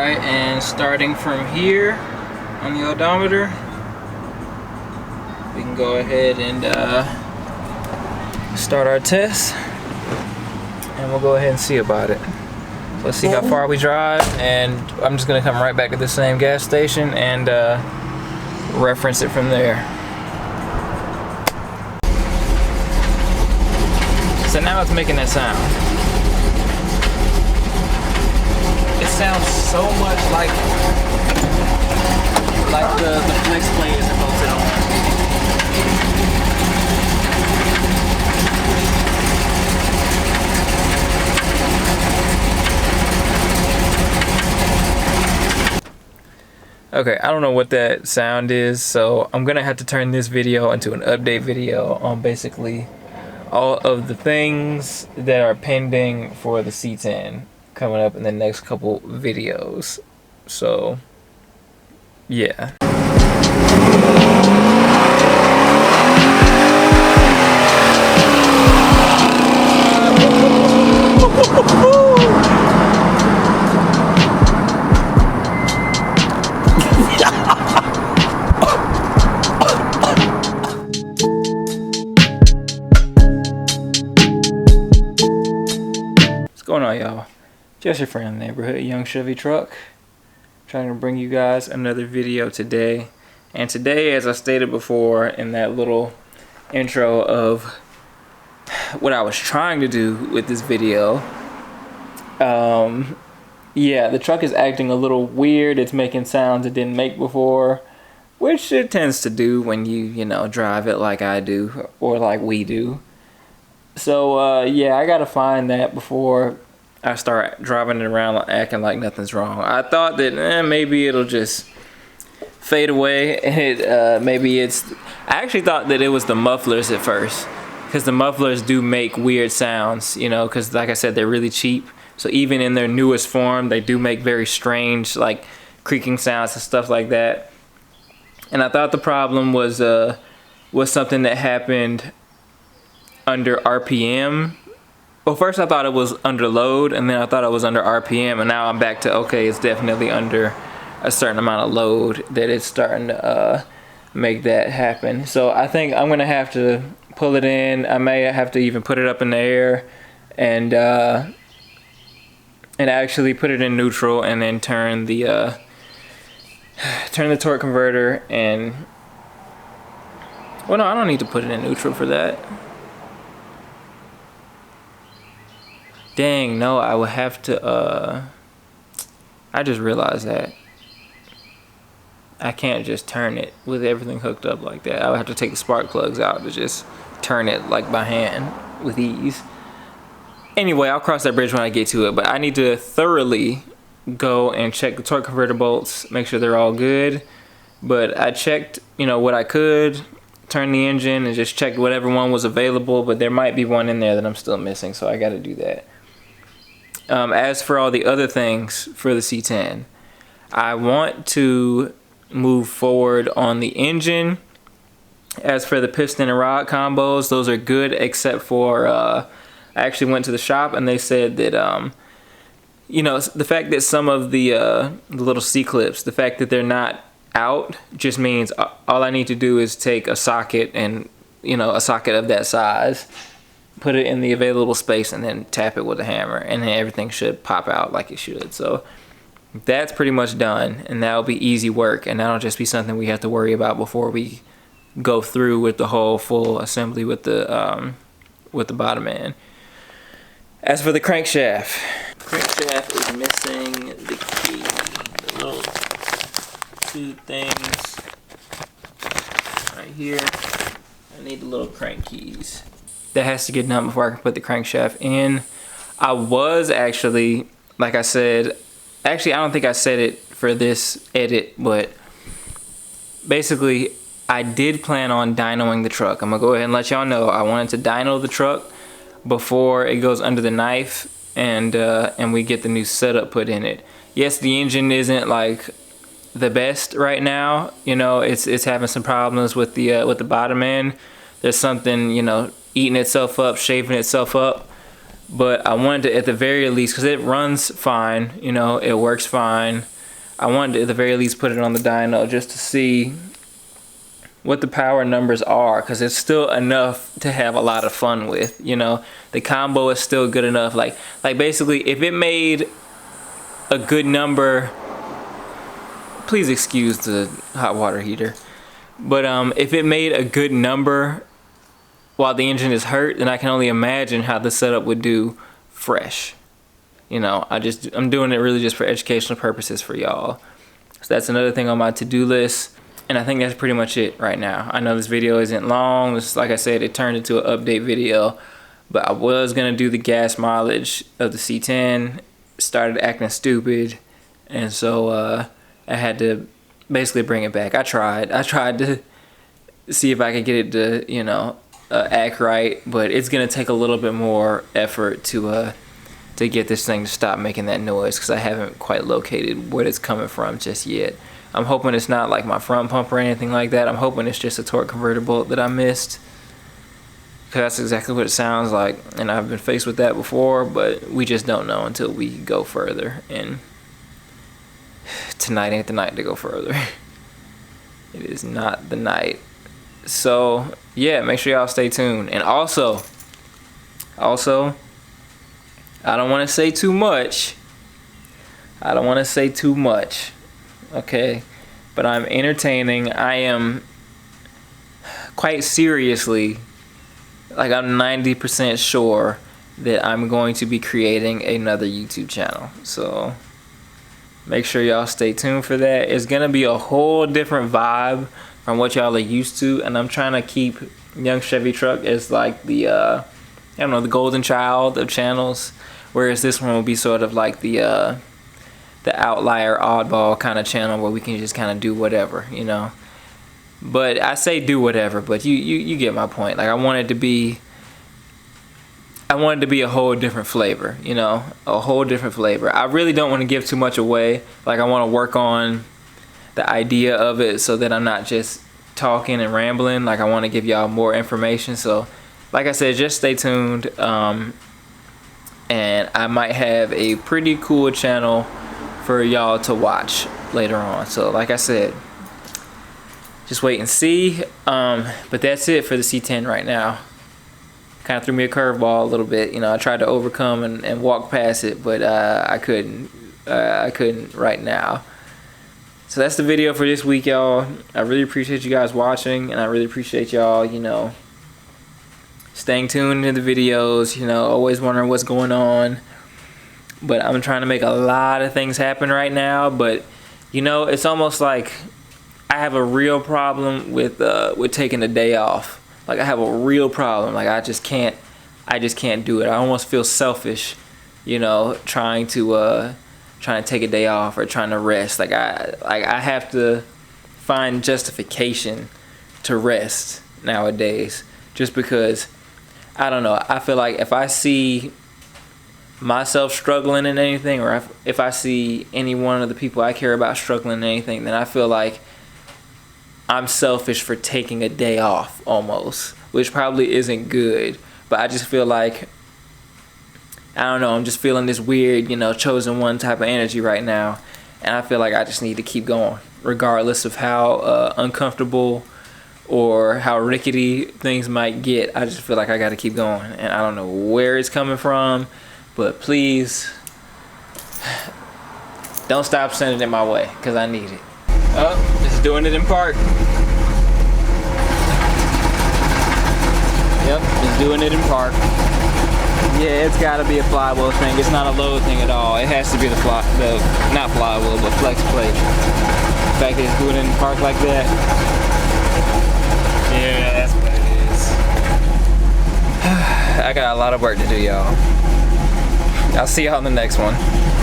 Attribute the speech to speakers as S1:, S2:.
S1: Alright, and starting from here on the odometer, we can go ahead and start our test, and we'll go ahead and see about it. Let's see how far we drive, and I'm just gonna come right back at the same gas station and reference it from there. So now it's making that sound. It sounds so much like the flex plate is bolted on. Okay, I don't know what that sound is, so I'm gonna have to turn this video into an update video on basically all of the things that are pending for the C10 coming up in the next couple videos. So yeah. What's going on, y'all? Just your friend in the neighborhood, Young Chevy Truck, trying to bring you guys another video today. And today, as I stated before in that little intro of what I was trying to do with this video, yeah, the truck is acting a little weird. It's making sounds it didn't make before, which it tends to do when you know, drive it like I do or like we do. So yeah, I gotta find that before I start driving it around acting like nothing's wrong. I thought that maybe it'll just fade away, and maybe it's. I actually thought that it was the mufflers at first, because the mufflers do make weird sounds, you know, because like I said, they're really cheap. So even in their newest form, they do make very strange, like creaking sounds and stuff like that. And I thought the problem was something that happened under RPM. Well, first I thought it was under load, and then I thought it was under RPM, and now I'm back to, okay, it's definitely under a certain amount of load that it's starting to make that happen. So I think I'm gonna have to pull it in. I may have to even put it up in the air and actually put it in neutral, and then turn the torque converter and, well, no, I don't need to put it in neutral for that. Dang, no, I would have to, I just realized that I can't just turn it with everything hooked up like that. I would have to take the spark plugs out to just turn it like by hand with ease. Anyway, I'll cross that bridge when I get to it, but I need to thoroughly go and check the torque converter bolts, make sure they're all good. But I checked, you know, what I could, turn the engine and just checked whatever one was available, but there might be one in there that I'm still missing, so I gotta do that. As for all the other things for the C10, I want to move forward on the engine. As for the piston and rod combos, those are good, except for I actually went to the shop and they said that you know, the fact that some of the little C-clips, the fact that they're not out just means all I need to do is take a socket, and you know, a socket of that size, put it in the available space, and then tap it with a hammer, and then everything should pop out like it should. So that's pretty much done, and that'll be easy work, and that'll just be something we have to worry about before we go through with the whole full assembly with the bottom end. As for the crankshaft is missing the key, the little two things right here. I need the little crank keys. That has to get done before I can put the crankshaft in. I was actually, like I said, actually I don't think I said it for this edit, but basically I did plan on dynoing the truck. I'm gonna go ahead and let y'all know I wanted to dyno the truck before it goes under the knife, and we get the new setup put in it. Yes, the engine isn't like the best right now. You know, it's having some problems with the bottom end. There's something, you know, eating itself up, shaving itself up. But I wanted to, at the very least, because it runs fine, you know, it works fine. I wanted to at the very least put it on the dyno just to see what the power numbers are, because it's still enough to have a lot of fun with. You know, the combo is still good enough. Like basically, if it made a good number, please excuse the hot water heater, but if it made a good number while the engine is hurt, then I can only imagine how the setup would do fresh. You know, I'm doing it really just for educational purposes for y'all. So that's another thing on my to-do list. And I think that's pretty much it right now. I know this video isn't long. It's, like I said, it turned into an update video. But I was going to do the gas mileage of the C10. Started acting stupid. And so I had to basically bring it back. I tried to see if I could get it to, you know, act right. But it's going to take a little bit more effort to get this thing to stop making that noise, because I haven't quite located where it's coming from just yet. I'm hoping it's not like my front pump or anything like that. I'm hoping it's just a torque converter bolt that I missed, because that's exactly what it sounds like, and I've been faced with that before, but we just don't know until we go further, and tonight ain't the night to go further. It is not the night. So yeah, make sure y'all stay tuned. And also I don't want to say too much. Okay, but I am quite seriously, like I'm 90% sure that I'm going to be creating another YouTube channel. So make sure y'all stay tuned for that. It's gonna be a whole different vibe from what y'all are used to, and I'm trying to keep Young Chevy Truck as like the I don't know, the golden child of channels, whereas this one will be sort of like the outlier, oddball kind of channel where we can just kind of do whatever, you know. But I say do whatever, but you get my point. Like I want it to be a whole different flavor, you know, a whole different flavor. I really don't want to give too much away. Like I want to work on the idea of it so that I'm not just talking and rambling. Like I want to give y'all more information. So like I said, just stay tuned. And I might have a pretty cool channel for y'all to watch later on. So like I said, just wait and see. But that's it for the C10 right now. Kind of threw me a curveball a little bit. You know, I tried to overcome and walk past it, but I couldn't right now. So that's the video for this week, y'all. I really appreciate you guys watching, and I really appreciate y'all, you know, staying tuned to the videos, you know, always wondering what's going on. But I'm trying to make a lot of things happen right now. But you know, it's almost like I have a real problem with taking a day off. Like I have a real problem. Like I just can't do it. I almost feel selfish, you know, trying to take a day off or trying to rest. Like I have to find justification to rest nowadays, just because I don't know. I feel like if I see myself struggling in anything, or if I see any one of the people I care about struggling in anything, then I feel like I'm selfish for taking a day off almost, which probably isn't good. But I just feel like, I don't know, I'm just feeling this weird, you know, chosen one type of energy right now, and I feel like I just need to keep going regardless of how uncomfortable or how rickety things might get. I just feel like I got to keep going, and I don't know where it's coming from. But please, don't stop sending it my way, because I need it. Oh, just doing it in park. Yep, just doing it in park. Yeah, it's got to be a flywheel thing. It's not a load thing at all. It has to be not flywheel, but flex plate. The fact that it's doing it in park like that. Yeah, that's what it is. I got a lot of work to do, y'all. I'll see y'all in the next one.